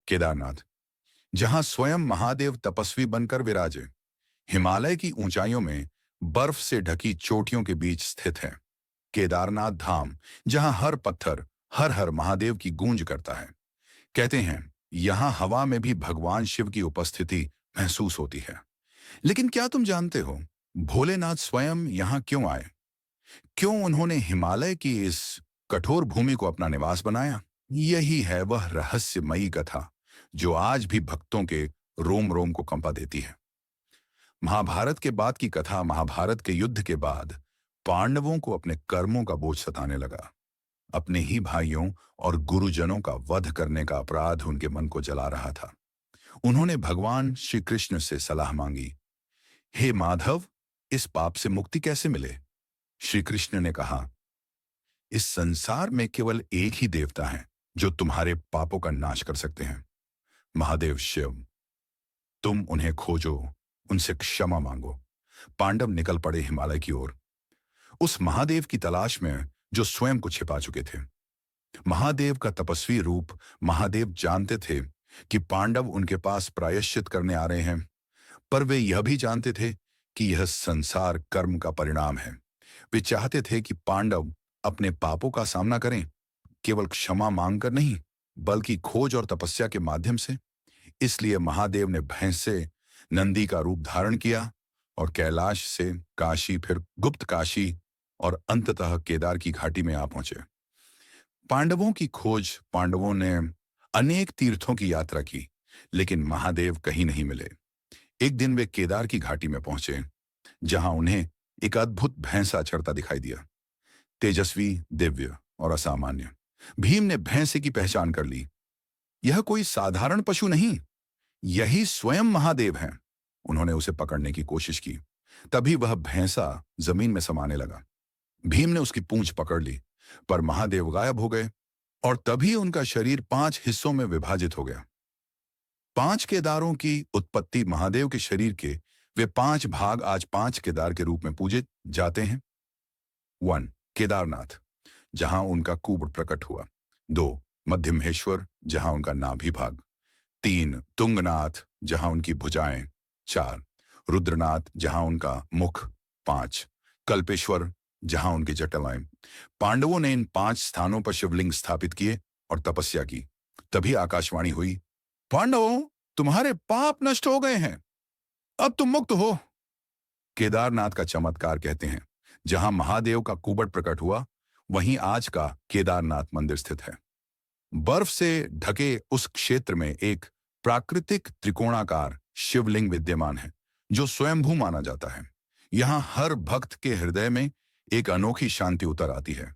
केदारनाथ, जहां स्वयं महादेव तपस्वी बनकर विराजे, हिमालय की ऊंचाइयों में बर्फ से ढकी चोटियों के बीच स्थित है। केदारनाथ धाम, जहां हर पत्थर हर हर महादेव की गूंज करता है। कहते हैं यहां हवा में भी भगवान शिव की उपस्थिति महसूस होती है। लेकिन क्या तुम जानते हो, भोलेनाथ स्वयं यहां क्यों आए? क्यों उन्होंने हिमालय की इस कठोर भूमि को अपना निवास बनाया? यही है वह रहस्यमयी कथा जो आज भी भक्तों के रोम रोम को कंपा देती है। महाभारत के बाद की कथा। महाभारत के युद्ध के बाद पांडवों को अपने कर्मों का बोझ सताने लगा। अपने ही भाइयों और गुरुजनों का वध करने का अपराध उनके मन को जला रहा था। उन्होंने भगवान श्री कृष्ण से सलाह मांगी, हे माधव, इस पाप से मुक्ति कैसे मिले? श्री कृष्ण ने कहा, इस संसार में केवल एक ही देवता है जो तुम्हारे पापों का नाश कर सकते हैं, महादेव शिव। तुम उन्हें खोजो, उनसे क्षमा मांगो। पांडव निकल पड़े हिमालय की ओर, उस महादेव की तलाश में जो स्वयं को छिपा चुके थे। महादेव का तपस्वी रूप। महादेव जानते थे कि पांडव उनके पास प्रायश्चित करने आ रहे हैं, पर वे यह भी जानते थे कि यह संसार कर्म का परिणाम है। वे चाहते थे कि पांडव अपने पापों का सामना करें, केवल क्षमा मांगकर नहीं, बल्कि खोज और तपस्या के माध्यम से। इसलिए महादेव ने भैंस से नंदी का रूप धारण किया और कैलाश से काशी, फिर गुप्त काशी और अंततः केदार की घाटी में आ पहुंचे। पांडवों की खोज। पांडवों ने अनेक तीर्थों की यात्रा की, लेकिन महादेव कहीं नहीं मिले। एक दिन वे केदार की घाटी में पहुंचे, जहां उन्हें एक अद्भुत भैंसा चरता दिखाई दिया। तेजस्वी, दिव्य और असामान्य। भीम ने भैंसे की पहचान कर ली। यह कोई साधारण पशु नहीं, यही स्वयं महादेव हैं। उन्होंने उसे पकड़ने की कोशिश की। तभी वह भैंसा जमीन में समाने लगा। भीम ने उसकी पूंछ पकड़ ली, पर महादेव गायब हो गए और तभी उनका शरीर 5 हिस्सों में विभाजित हो गया। 5 केदारों की उत्पत्ति। महादेव के शरीर के वे 5 भाग आज 5 केदार के रूप में पूजे जाते हैं। 1. केदारनाथ, जहां उनका कुबड़ प्रकट हुआ। 2. मध्यमहेश्वर, जहां उनका नाभि भाग। 3. तुंगनाथ, जहां उनकी भुजाएं। 4. रुद्रनाथ, जहां उनका मुख। 5. कल्पेश्वर, जहां उनकी जटाएं। पांडवों ने इन 5 स्थानों पर शिवलिंग स्थापित किए और तपस्या की। तभी आकाशवाणी हुई, पांडवों, तुम्हारे पाप नष्ट हो गए हैं, अब तुम मुक्त हो। केदारनाथ का चमत्कार। कहते हैं जहां महादेव का कुबड़ प्रकट हुआ, वहीं आज का केदारनाथ मंदिर स्थित है। बर्फ से ढके उस क्षेत्र में एक प्राकृतिक त्रिकोणाकार शिवलिंग विद्यमान है, जो स्वयंभू माना जाता है। यहां हर भक्त के हृदय में एक अनोखी शांति उतर आती है।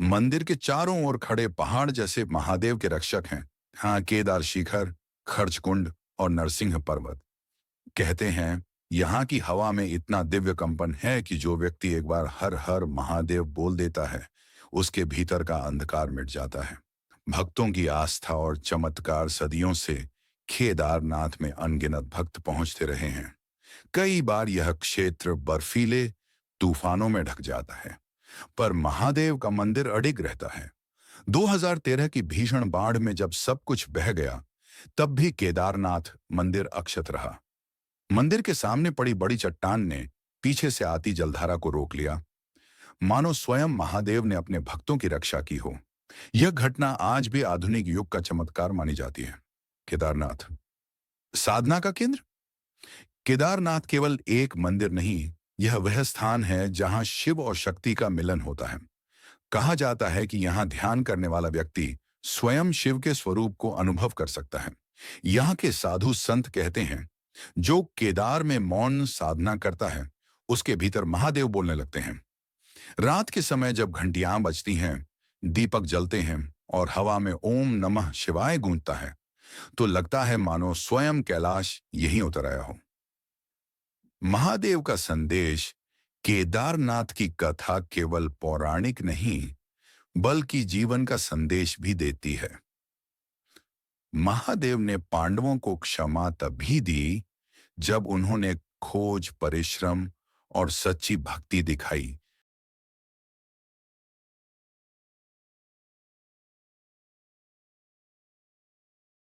मंदिर के चारों ओर खड़े पहाड़ जैसे महादेव के रक्षक हैं। हाँ, केदार शिखर, खर्चकुंड और नरसिंह पर्वत। कहते हैं यहाँ की हवा में इतना दिव्य कंपन है कि जो व्यक्ति एक बार हर हर महादेव बोल देता है, उसके भीतर का अंधकार मिट जाता है। भक्तों की आस्था और चमत्कार। सदियों से केदारनाथ में अनगिनत भक्त पहुंचते रहे हैं। कई बार यह क्षेत्र बर्फीले तूफानों में ढक जाता है, पर महादेव का मंदिर अडिग रहता है। 2013 की भीषण बाढ़ में जब सब कुछ बह गया, तब भी केदारनाथ मंदिर अक्षत रहा। मंदिर के सामने पड़ी बड़ी चट्टान ने पीछे से आती जलधारा को रोक लिया, मानो स्वयं महादेव ने अपने भक्तों की रक्षा की हो। यह घटना आज भी आधुनिक युग का चमत्कार मानी जाती है। केदारनाथ साधना का केंद्र। केदारनाथ केवल एक मंदिर नहीं, यह वह स्थान है जहां शिव और शक्ति का मिलन होता है। कहा जाता है कि यहां ध्यान करने वाला व्यक्ति स्वयं शिव के स्वरूप को अनुभव कर सकता है। यहाँ के साधु संत कहते हैं, जो केदार में मौन साधना करता है, उसके भीतर महादेव बोलने लगते हैं। रात के समय जब घंटियां बजती हैं, दीपक जलते हैं और हवा में ओम नमः शिवाय गूंजता है, तो लगता है मानो स्वयं कैलाश यहीं उतर आया हो। महादेव का संदेश। केदारनाथ की कथा केवल पौराणिक नहीं, बल्कि जीवन का संदेश भी देती है। महादेव ने पांडवों को क्षमा तभी दी जब उन्होंने खोज, परिश्रम और सच्ची भक्ति दिखाई।